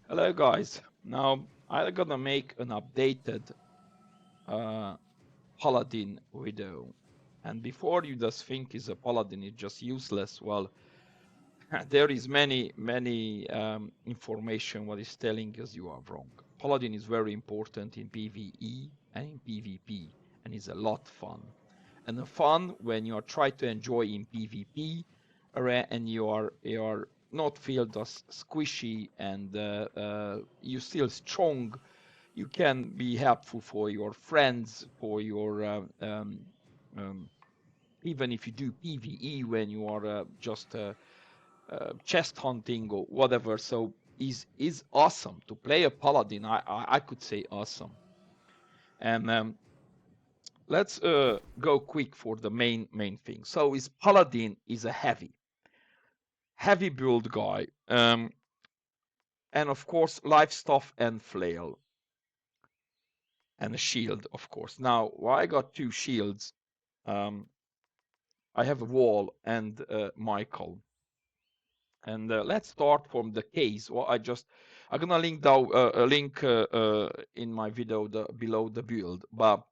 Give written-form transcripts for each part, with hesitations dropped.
Hello guys. Now I'm gonna make an updated uh, Paladin video. And before you just think is a Paladin is just useless, well, there is many information what is telling us you are wrong. Paladin is very important in PvE and in PvP, and is a lot fun. And the fun when you are trying to enjoy in PvP, and you are not feel just squishy and you still strong. You can be helpful for your friends, for your um, even if you do PvE when you are just chest hunting or whatever. So is awesome to play a paladin. I could say awesome. And let's go quick for the main thing. So is paladin is a heavy build guy, and of course life stuff and flail and a shield, of course. Now why I got two shields? Um, I have a wall and Michael. And let's start from the case. Well, I'm gonna link down a link in my video below the build. But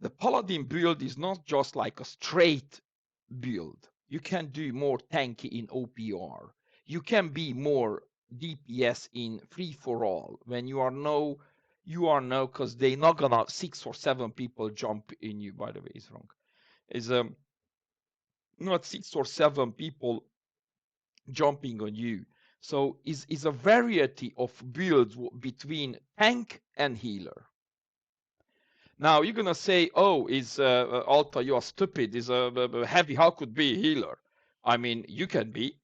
the Paladin build is not just like a straight build. You can do more tanky in OPR. You can be more DPS in free for all when you are no because they not gonna 6 or 7 people jump in you. By the way, is wrong. Is not 6 or 7 people jumping on you. So is a variety of builds between tank and healer. Now you're gonna say, "Oh, is Alta, you are stupid? Is heavy? How could be a healer?" I mean, you can be,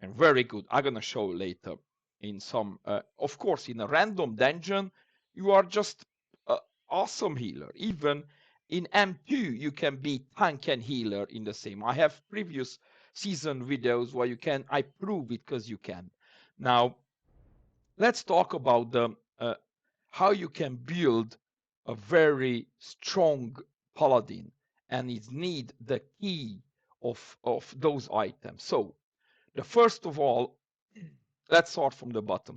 and very good. I'm gonna show later in some. Of course, in a random dungeon, you are just awesome healer. Even in M2, you can be tank and healer in the same. I have previous season videos where you can. I prove it because you can. Now let's talk about the how you can build a very strong paladin, and it need the key of those items. So the first of all, let's start from the bottom.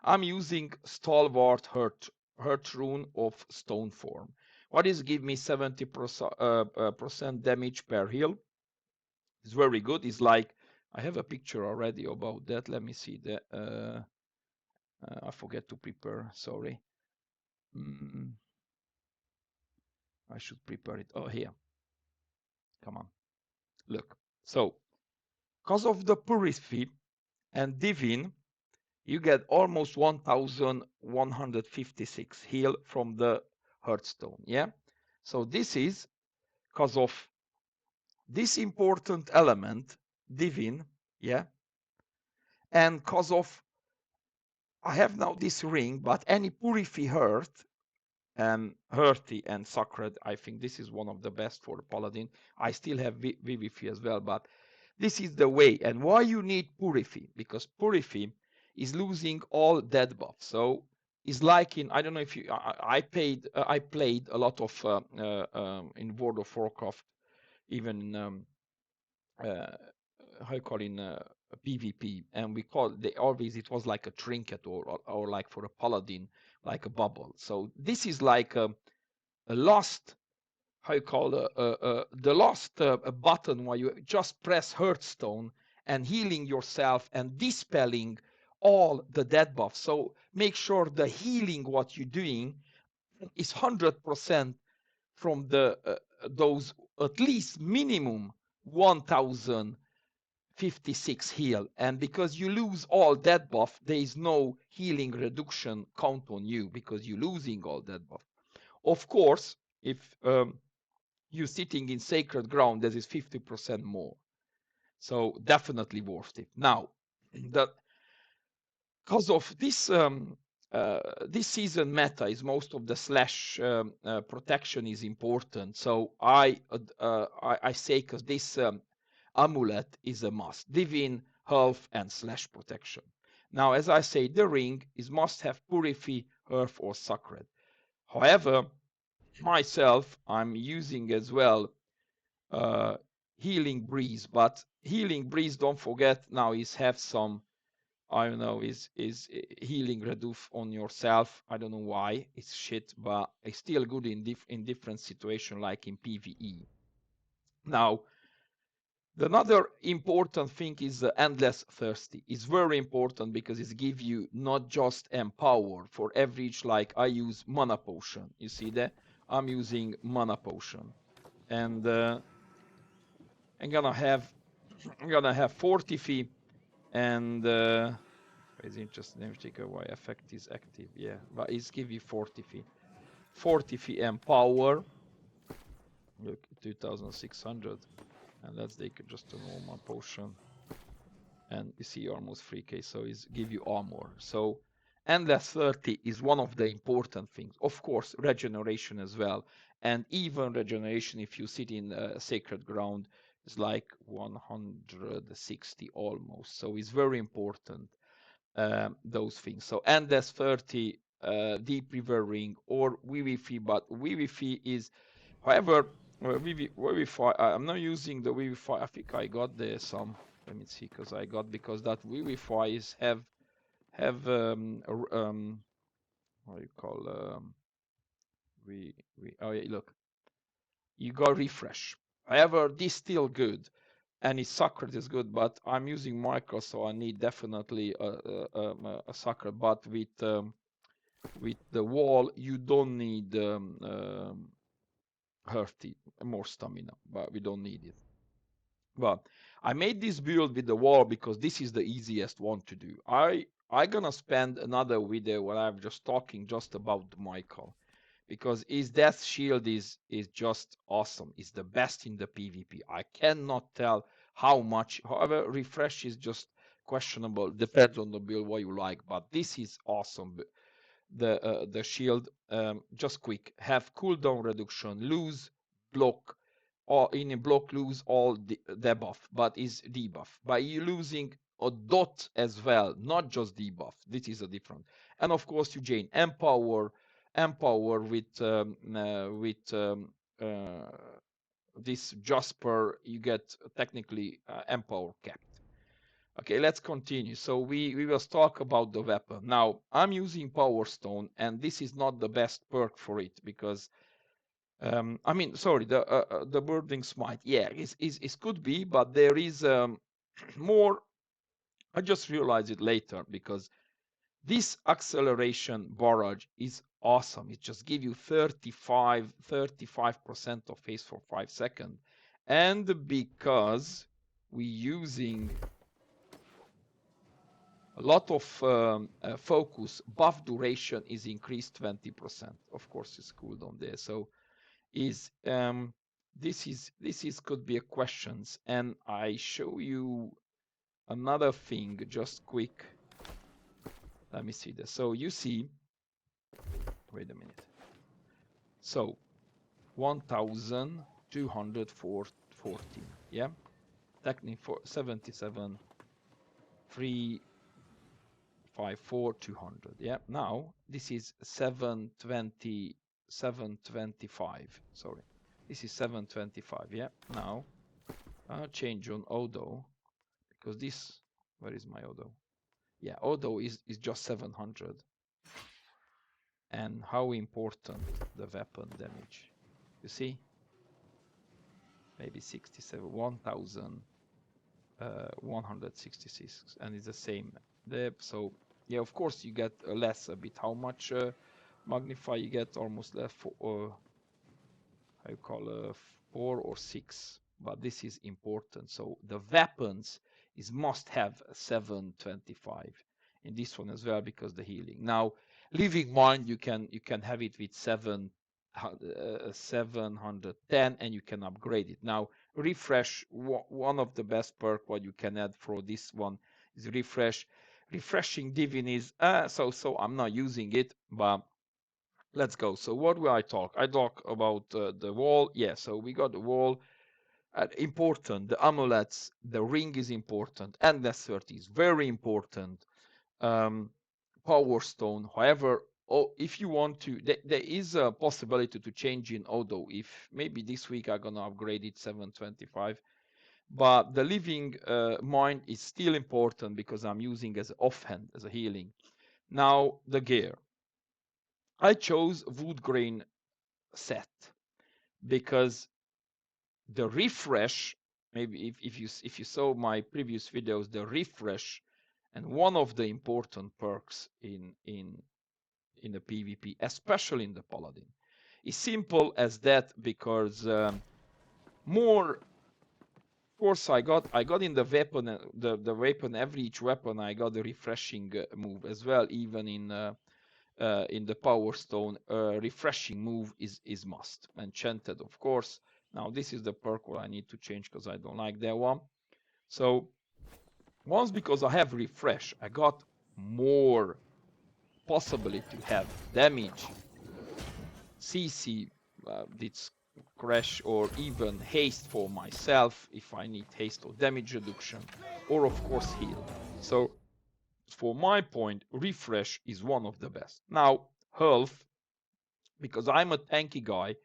I'm using Stalwart Hurt Rune of Stone Form. What is give me 70% damage per heal? It's very good. It's like I have a picture already about that. Let me see the. I forget to prepare. Sorry. Mm, I should prepare it. Oh, here. Come on. Look. So, because of the Purify and Divine, you get almost 1156 heal from the Hearthstone. Yeah. So this is because of this important element, Divine. Yeah. And because of I have now this ring, but any Purify Hearth and Hearthy and Sacred, I think this is one of the best for the Paladin. I still have Vivify as well, but this is the way. And why you need Purify? Because Purify is losing all dead buffs. So it's like in I don't know if you I played a lot of in World of Warcraft, even how you call in PvP, and we call they always it was like a trinket or like for a paladin like a bubble. So this is like a lost how you call the lost a button where you just press Hearthstone and healing yourself and dispelling all the dead buffs. So make sure the healing what you're doing is 100% from the those at least minimum 1056 heal, and because you lose all dead buff there is no healing reduction count on you because you're losing all dead buff. Of course if you're sitting in sacred ground that is 50% more, so definitely worth it. Now the because of this season meta is most of the slash protection is important. So I say because this amulet is a must. Divine, health, and slash protection. Now, as I say, the ring is must have Purify, Earth, or Sacred. However, myself, I'm using as well Healing Breeze, but Healing Breeze, don't forget now, is have some I don't know, is healing reduce on yourself. I don't know why. It's shit, but it's still good in different situation, like in PvE. Now, another important thing is endless thirsty. It's very important because it gives you not just empower for every each, like I use mana potion. You see that? I'm using mana potion, and I'm gonna have 40 and is interesting if take why effect is active. Yeah, but it's give you 40 empower. Look, 2600, and let's take just a normal potion, and you see almost 3k, so it's give you armor. So endless 30 is one of the important things. Of course, regeneration as well, and even regeneration if you sit in sacred ground is like 160 almost. So it's very important, those things. So endless 30, deep river ring or VVF, but VVF is, however, Vivify, I'm not using the Vivify. I think I got there some. Let me see, because that Vivify is have what do you call oh yeah, look, you got refresh. However, this still good, and its sacred is good, but I'm using micro, so I need definitely a sacred. But with the wall, you don't need hearty, more stamina, but we don't need it. But I made this build with the wall because this is the easiest one to do. I gonna spend another video where I'm just talking just about Michael, because his death shield is just awesome. It's the best in the PvP. I cannot tell how much. However, refresh is just questionable. Depends on the build what you like. But this is awesome. The shield, just quick, have cooldown reduction, lose block, or in a block lose all the debuff, but is debuff. By you losing a dot as well, not just debuff. This is a different. And of course, you gain empower with this Jasper. You get technically empower capped. Okay, let's continue. So we will talk about the weapon. Now, I'm using Power Stone, and this is not the best perk for it because, I mean, sorry, the Burning Smite. Yeah, it could be, but there is more. I just realized it later because this acceleration barrage is awesome. It just gives you 35% of haste for 5 seconds. And because we're using a lot of focus, buff duration is increased 20%. Of course, it's cooldown there. So is this is could be a questions, and I show you another thing just quick. Let me see this. So you see, wait a minute. So 1214, yeah, technically for 77 354 200. Yeah, now this is 720 725. Sorry, this is 725. Yeah, now I'll change on Odo because this, where is my Odo? Yeah, Odo is just 700. And how important the weapon damage. You see? Maybe 67, 1166, and it's the same. So yeah, of course you get less a bit. How much magnify you get? Almost less for how you call 4 or 6. But this is important. So the weapons is must have 725 in this one as well because the healing. Now, living mind you can have it with 710 and you can upgrade it. Now refresh, one of the best perk what you can add for this one is refresh. Refreshing divine is so I'm not using it, but let's go. So what will I talk? I talk about the wall. Yeah, so we got the wall. Important. The amulets, the ring is important, and the 30 is very important. Power stone. However, if you want to, there is a possibility to change in Odo. If maybe this week I'm gonna upgrade it 725, but the living mind is still important because I'm using as offhand, as a healing. Now the gear. I chose wood grain set because the refresh, maybe if you saw my previous videos, the refresh, and one of the important perks in the PvP, especially in the Paladin, is simple as that because more. Of course, I got in the weapon, the weapon, every each weapon I got a refreshing move as well. Even in the Power Stone, refreshing move is must. Enchanted, of course. Now this is the perk what I need to change because I don't like that one. So once, because I have refresh, I got more possibility to have damage, CC, its crash, or even haste for myself if I need haste or damage reduction, or of course heal. So for my point, refresh is one of the best. Now health, because I'm a tanky guy,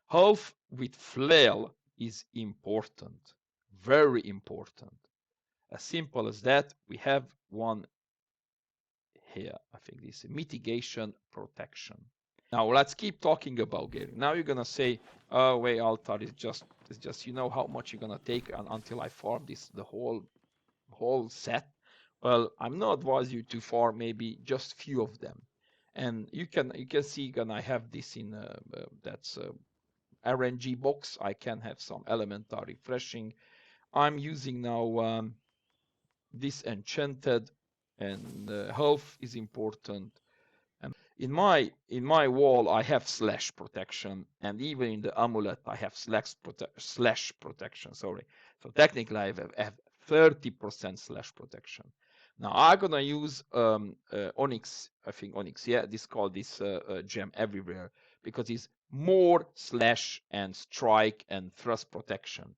health with flail is important, very important. As simple as that. We have one here. I think this is mitigation protection. Now let's keep talking about gear. Now you're gonna say, "Oh, wait, Altar is just you know how much you're gonna take until I farm this the whole set." Well, I'm not advise you to farm maybe just few of them, and you can see I have this in that's RNG box. I can have some elemental refreshing. I'm using now this enchanted, and health is important. And in my wall I have slash protection, and even in the amulet I have slash protection. Sorry, so technically I have 30% slash protection. Now I'm gonna use onyx. I think onyx. Yeah, this called this gem everywhere because it's more slash and strike and thrust protection.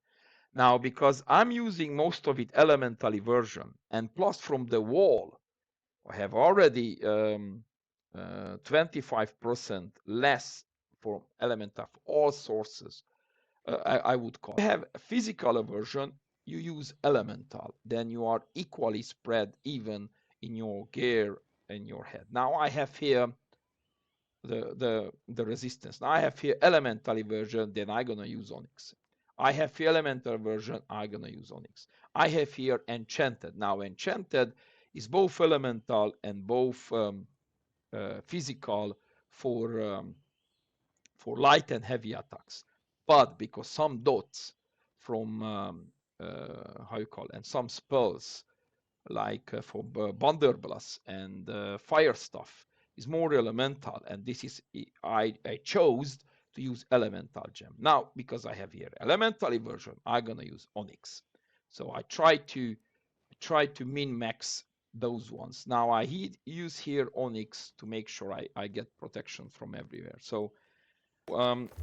Now because I'm using most of it elementally version, and plus from the wall I have already 25% less for element of all sources. I would call. If you have a physical version, you use elemental, then you are equally spread even in your gear and your head. Now I have here the resistance. Now I have here elemental version, then I'm gonna use onyx. I have here elemental version, I'm gonna use onyx. I have here enchanted. Now enchanted is both elemental and both physical for light and heavy attacks. But because some dots from how you call it, and some spells like for Blast and fire stuff is more elemental, and this is I chose to use elemental gem. Now because I have here elemental version, I'm gonna use onyx. So I try to min max those ones. Now I use here onyx to make sure I get protection from everywhere. So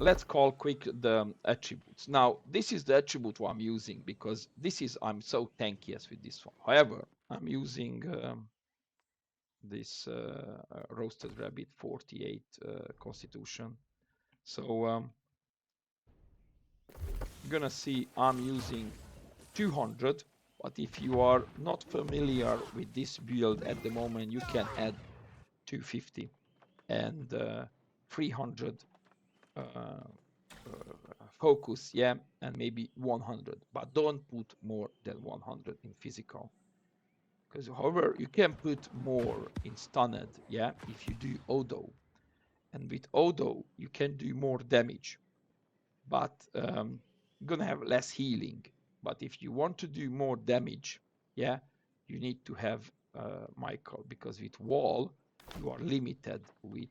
let's call quick the attributes. Now this is the attribute I'm using because this is I'm so tankiest with this one. However, I'm using this roasted rabbit 48 constitution. So you're gonna see I'm using 200, but if you are not familiar with this build at the moment, you can add 250 and 300 focus, yeah, and maybe 100, but don't put more than 100 in physical. Because however, you can put more in stunned, yeah, if you do Odo. And with Odo, you can do more damage, but you're gonna have less healing. But if you want to do more damage, yeah, you need to have Michael, because with wall, you are limited with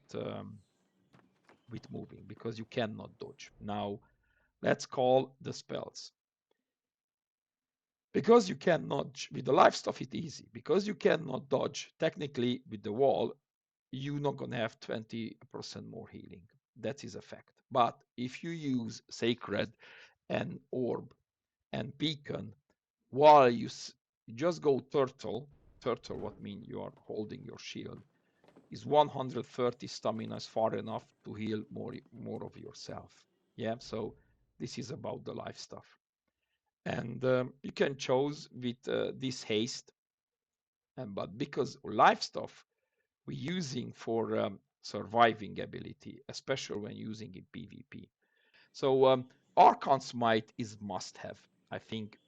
moving because you cannot dodge. Now, let's call the spells. Because you cannot, with the life stuff, it's easy. Because you cannot dodge, technically, with the wall, you're not going to have 20% more healing. That is a fact. But if you use Sacred and Orb and Beacon, while you just go Turtle, what means you are holding your shield, is 130 stamina is far enough to heal more of yourself. Yeah, so this is about the life stuff. And you can choose with this haste, but because life stuff we're using for surviving ability, especially when using in PvP. So Archon Smite is must have, I think.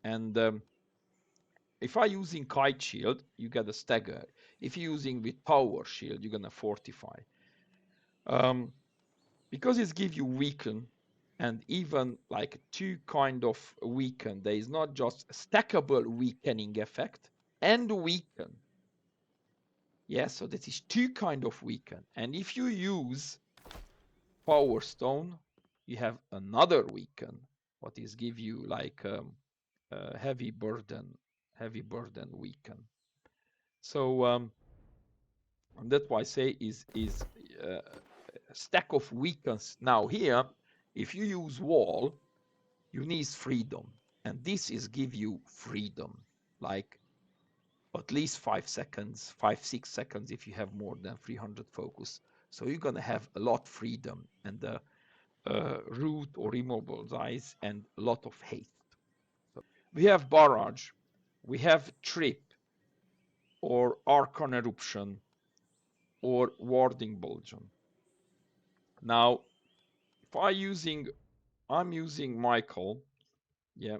And if I'm using Kite Shield, you get a stagger. If you're using with Power Shield, you're gonna fortify. Because it gives you weaken, and even like two kind of weaken. There is not just a stackable weakening effect and weaken. Yeah, so that is two kind of weaken. And if you use Power Stone, you have another weaken, what is give you like heavy burden weaken. So that's why I say is a stack of weakens. Now here, if you use wall, you need freedom, and this is give you freedom, like at least 5 seconds, 6 seconds if you have more than 300 focus. So you're gonna have a lot freedom and the root or immobilize and a lot of haste. So we have barrage, we have trip or archon eruption or warding bulgeon. Now, if I'm using Michael, yeah,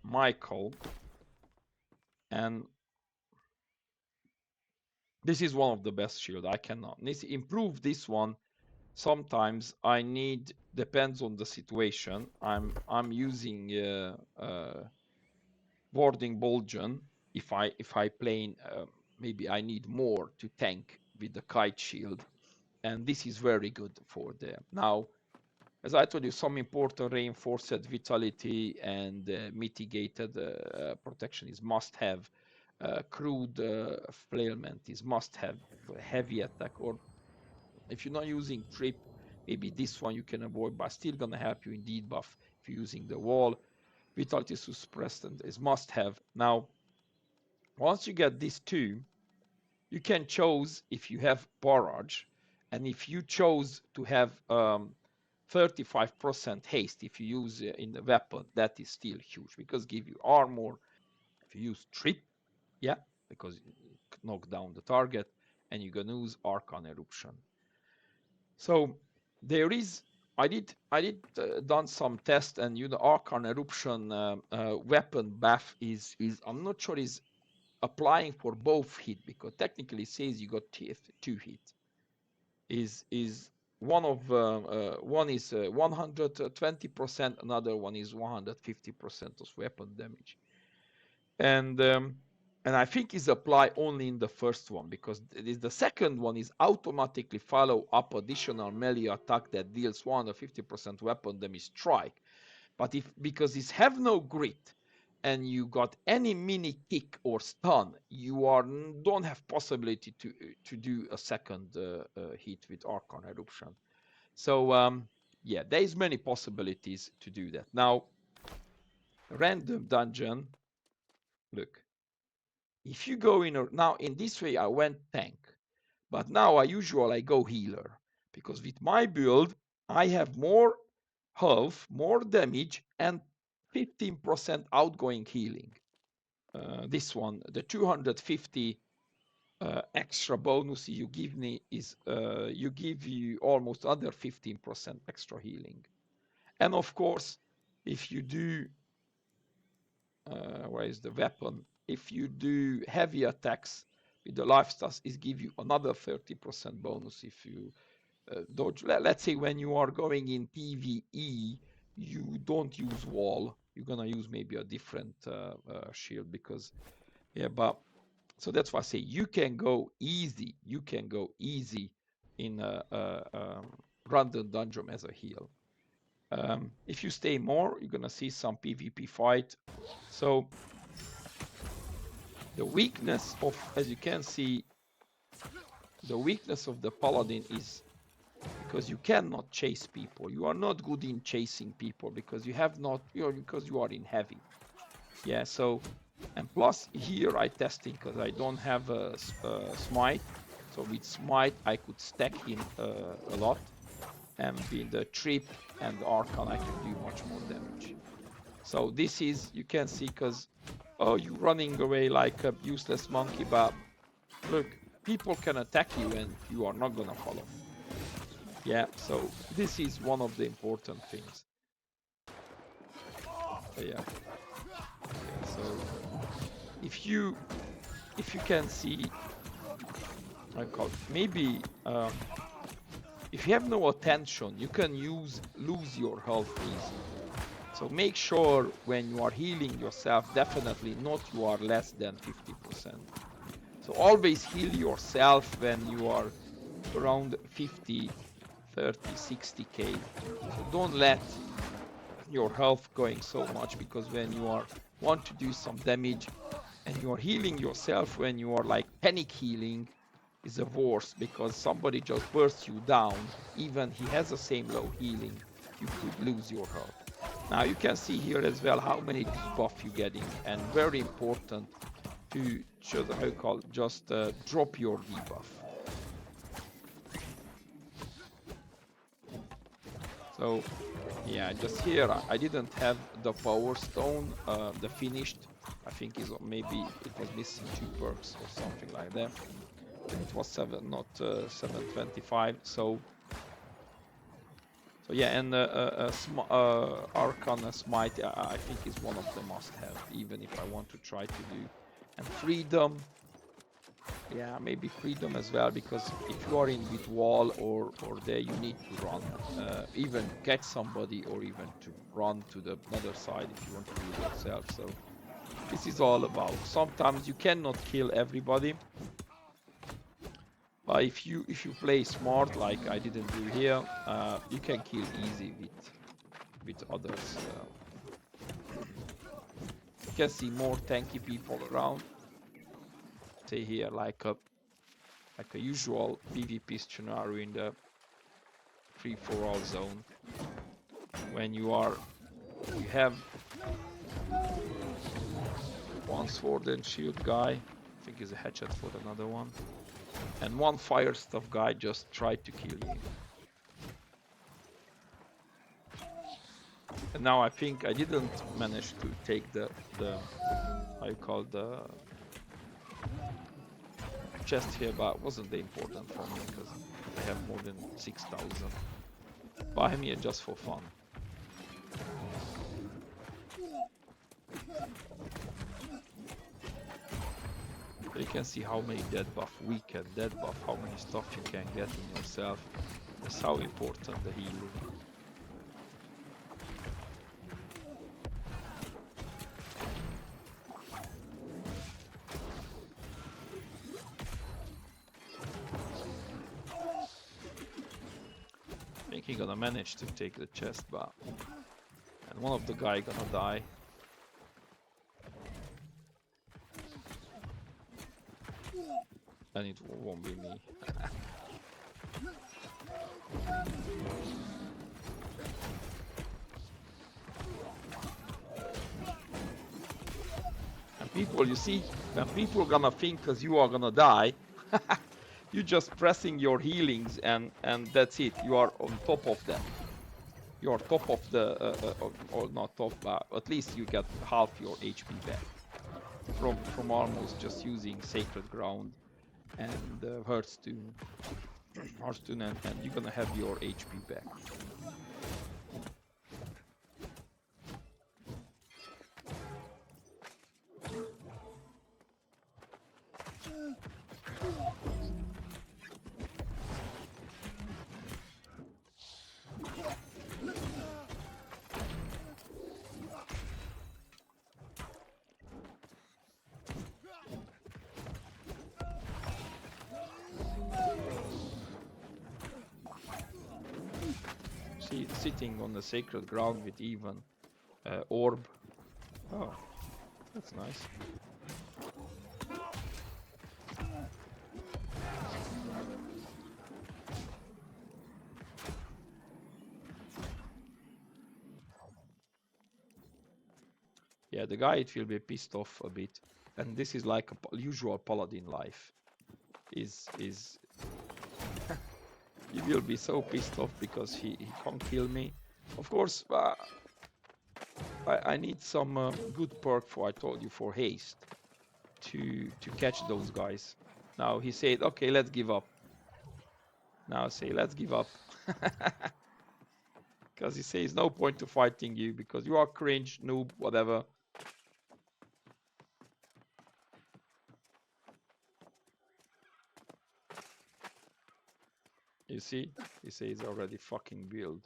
Michael, and this is one of the best shield. I cannot need to improve this one. Sometimes I need, depends on the situation. I'm using warding bulgeon. If I play, maybe I need more to tank with the kite shield, and this is very good for them. Now, as I told you, some important reinforced vitality and mitigated protection is must have. Crude flailment is must have. Heavy attack, or if you're not using trip, maybe this one you can avoid, but still gonna help you in debuff if you're using the wall. Vitality suppressant is must have. Now, once you get these two, you can choose if you have barrage, and if you chose to have 35% haste, if you use in the weapon, that is still huge because give you armor. If you use trip, yeah, because you knock down the target, and you're gonna use Archon Eruption. So there is, I did done some tests, and Archon Eruption weapon buff is I'm not sure is applying for both hit, because technically it says you got two hit. Is one of one is 120%, another one is 150% of weapon damage, and I think is apply only in the first one, because the second one is automatically follow up additional melee attack that deals 150% weapon damage strike. But because it's have no grit, and you got any mini kick or stun, you don't have possibility to do a second hit with Archon Eruption. So yeah, there is many possibilities to do that. Now, random dungeon. Look, if you go now in this way, I went tank, but now I usually go healer, because with my build I have more health, more damage, and 15% outgoing healing. This one, the 250 extra bonus you give me is you give you almost other 15% extra healing. And of course, if you do, where is the weapon? If you do heavy attacks with the lifestyles, it give you another 30% bonus if you dodge. Let's say when you are going in PvE, you don't use wall. You're gonna use maybe a different shield, because yeah, but so that's why I say you can go easy. You can go easy in a random dungeon as a heal. If you stay more, you're gonna see some PvP fight. So the weakness of, as you can see, the weakness of the Paladin is because you cannot chase people. You are not good in chasing people because you have not, because you are in heavy. Yeah, so, and plus here I testing because I don't have a smite. So with smite I could stack him a lot, and with the trip and the archon I can do much more damage. So this is, you can see, because oh, you're running away like a useless monkey, but look, people can attack you and you are not gonna follow. Yeah, so this is one of the important things. Yeah. So if you can see, I call it, maybe if you have no attention, you can lose your health easy. So make sure when you are healing yourself, definitely not you are less than 50%. So always heal yourself when you are around 50, 30, 60k. So don't let your health going so much, because when you want to do some damage and you are healing yourself when you are like panic healing, is the worst, because somebody just bursts you down, even he has the same low healing, you could lose your health. Now you can see here as well how many debuff you're getting, and very important to show the how you call it, just drop your debuff. So yeah, just here I didn't have the power stone, the finished. I think is maybe it was missing 2 perks or something like that. It was 7, not 725. So yeah, and Arcana Smite I think is one of the must-have, even if I want to try to do. And Freedom, yeah, maybe Freedom as well, because if you are in with wall or there, you need to run, even catch somebody, or even to run to the other side if you want to do it yourself. So this is all about. Sometimes you cannot kill everybody, but if you play smart, like I didn't do here, you can kill easy with others. You can see more tanky people around. Say here like a usual PvP scenario in the free-for-all zone. When you have one sword and shield guy, I think is a hatchet for another one, and one fire stuff guy just tried to kill you. And now I think I didn't manage to take the how you call the chest here, but it wasn't the important for me because I have more than 6,000. Buy me just for fun. You can see how many dead buff, weekend dead buff, how many stuff you can get in yourself. That's how important the healing. I think he gonna manage to take the chest, but and one of the guy gonna die. And it won't be me. And people, you see, when people gonna think because you are gonna die, you just pressing your healings and that's it. You are on top of them. You are top of the, or not top, but at least you get half your HP back from almost just using Sacred Ground and Hearthstone, and you're gonna have your HP back. See, sitting on the Sacred Ground with even orb. Oh, that's nice. Yeah, the guy, it will be pissed off a bit, and this is like a usual Paladin life. Is he will be so pissed off because he can't kill me. Of course, I need some good perk for, I told you, for haste to catch those guys. Now he said, okay, let's give up. Now I say, let's give up. Because he says no point to fighting you because you are cringe, noob, whatever. You see? He says already fucking build.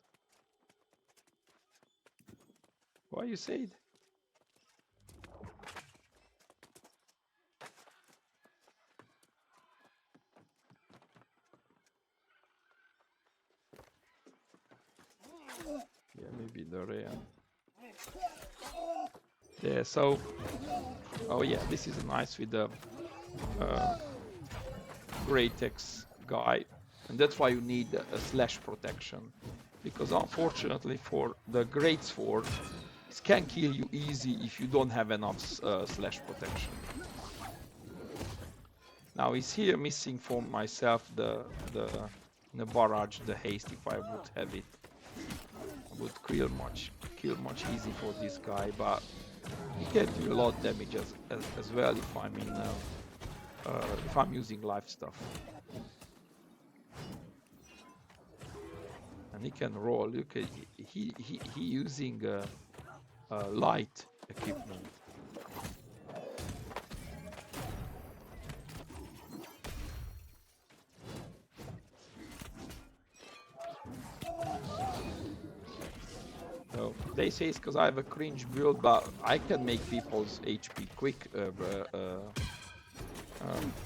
What you said? Yeah, maybe the rare. Yeah, so... Oh yeah, this is nice with the Greatex guy. And that's why you need a slash protection. Because unfortunately for the Great Sword, it can kill you easy if you don't have enough slash protection. Now is here missing for myself the barrage, the haste. If I would have it, I would kill much easy for this guy, but he can do a lot of damage as well if I'm in if I'm using life stuff. And he can roll. Look, he using light equipment. So they say it's because I have a cringe build, but I can make people's HP quick,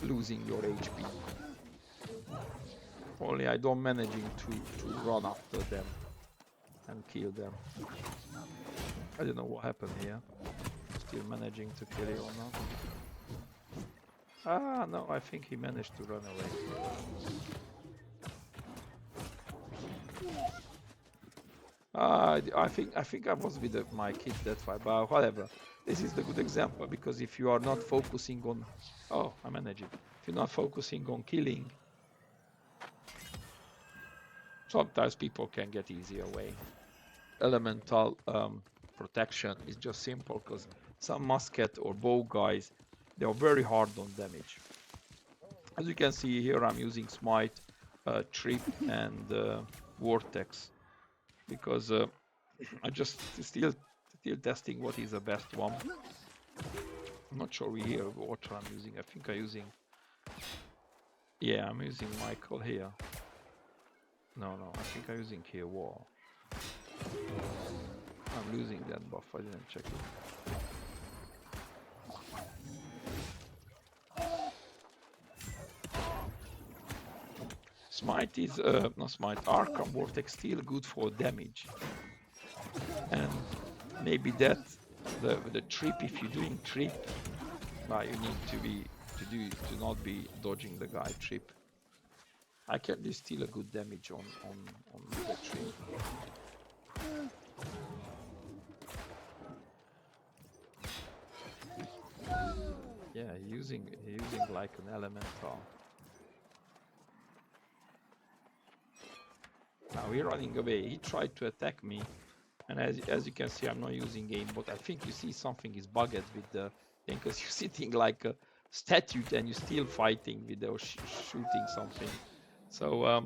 losing your HP. Only I don't managing to run after them and kill them. I don't know what happened here. Still managing to kill it or not. Ah, no, I think he managed to run away. I think I was with my kid, that's why, but whatever. This is the good example, because if you are not focusing on... Oh, I managed it. If you're not focusing on killing, sometimes people can get easier way. Elemental protection is just simple, because some musket or bow guys, they are very hard on damage. As you can see here, I'm using Smite, Trip, and Vortex, because I just still testing what is the best one. I'm not sure here what I'm using. I think I'm using... Yeah, I'm using Michael here. No, I think I'm using here Wall. I'm losing that buff, I didn't check it. Smite is, not Smite, Arkham Vortex still good for damage. And maybe that, the trip, if you're doing trip, you need to not be dodging the guy trip. I can do still a good damage on the trip. Yeah, using like an elemental. Now he's running away. He tried to attack me, and as you can see, I'm not using aimbot. I think you see something is bugged with the thing, because you're sitting like a statue and you're still fighting with the shooting something. So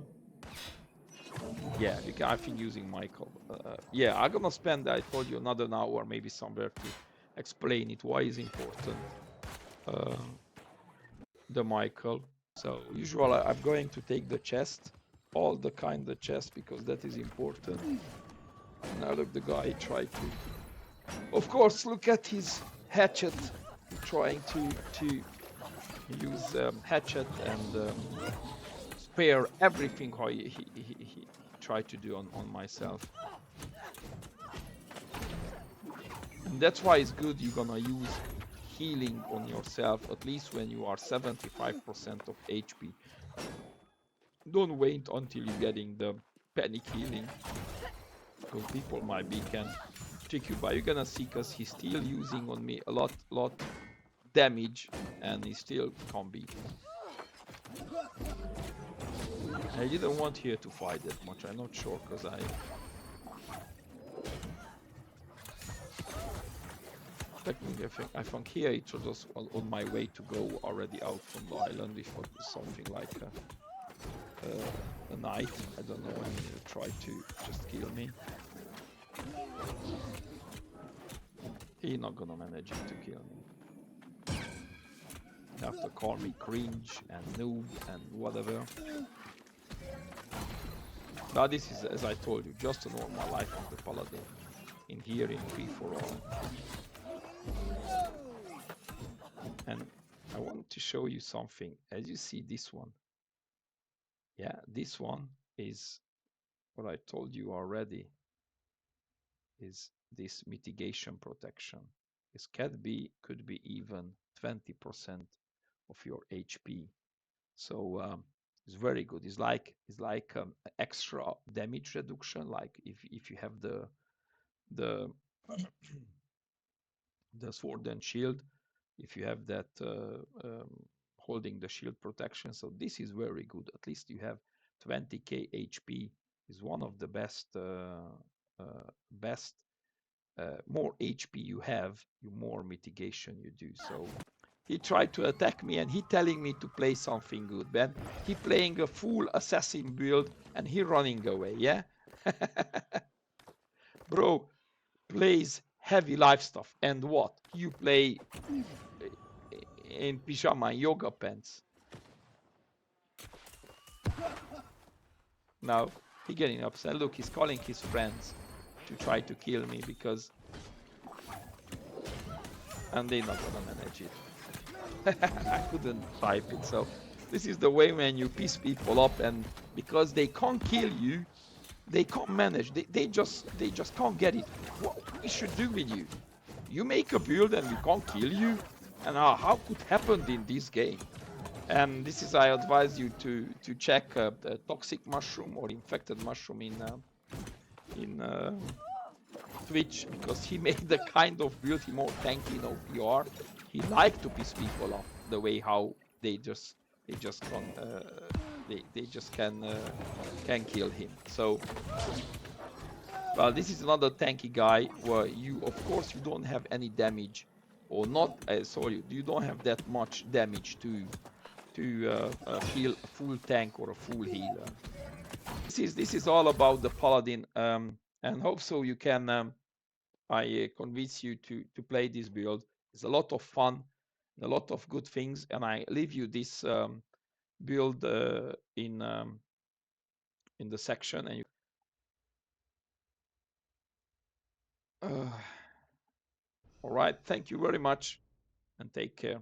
yeah, I think using Michael. Yeah, I'm gonna spend, I told you, another hour maybe somewhere to explain it. Why is important the Michael. So usually I'm going to take the chest, all the kind of chest, because that is important. Now look, the guy tried to, of course, look at his hatchet, trying to use hatchet and spare everything how he tried to do on myself. And that's why it's good you're gonna use healing on yourself, at least when you are 75% of HP. Don't wait until you're getting the panic healing, because people might be can trick you, but you're gonna see, because he's still using on me a lot damage, and he still can't beat me. I didn't want here to fight that much, I'm not sure, because Technically, I think here it was just on my way to go already out from the island. If it was something like a knight, I don't know, and he tried to just kill me. He's not gonna manage to kill me. You have to call me cringe and noob and whatever. But this is, as I told you, just a normal life of the Paladin in here in free for all. And I want to show you something. As you see this one, yeah, this one is what I told you already, is this mitigation protection. This could be even 20% of your HP. So it's very good. It's like extra damage reduction. Like if you have the the sword and shield, if you have that holding the shield protection. So this is very good. At least you have 20k HP. Is one of the best. More HP you have, you more mitigation you do. So he tried to attack me and he telling me to play something good, man. He playing a full assassin build and he running away, yeah? Bro, plays heavy life stuff. And what? You play in pyjama and yoga pants. Now, he getting upset. Look, he's calling his friends to try to kill me because... And they're not gonna manage it. I couldn't type it. So this is the way when you piss people up, and because they can't kill you, they can't manage. They just can't get it. What we should do with you? You make a build and we can't kill you, and how could happen in this game? And this is, I advise you to check the toxic mushroom or infected mushroom in Twitch, because he made the kind of build he more tanky in OPR. He liked to piss people off the way how they just can kill him. So, well, this is another tanky guy where you, of course, you don't have any damage, or not. Sorry, you don't have that much damage to heal a full tank or a full healer. This is all about the Paladin, and hope so you can. I convince you to play this build. It's a lot of fun, a lot of good things, and I leave you this build in the section. And all right, thank you very much, and take care.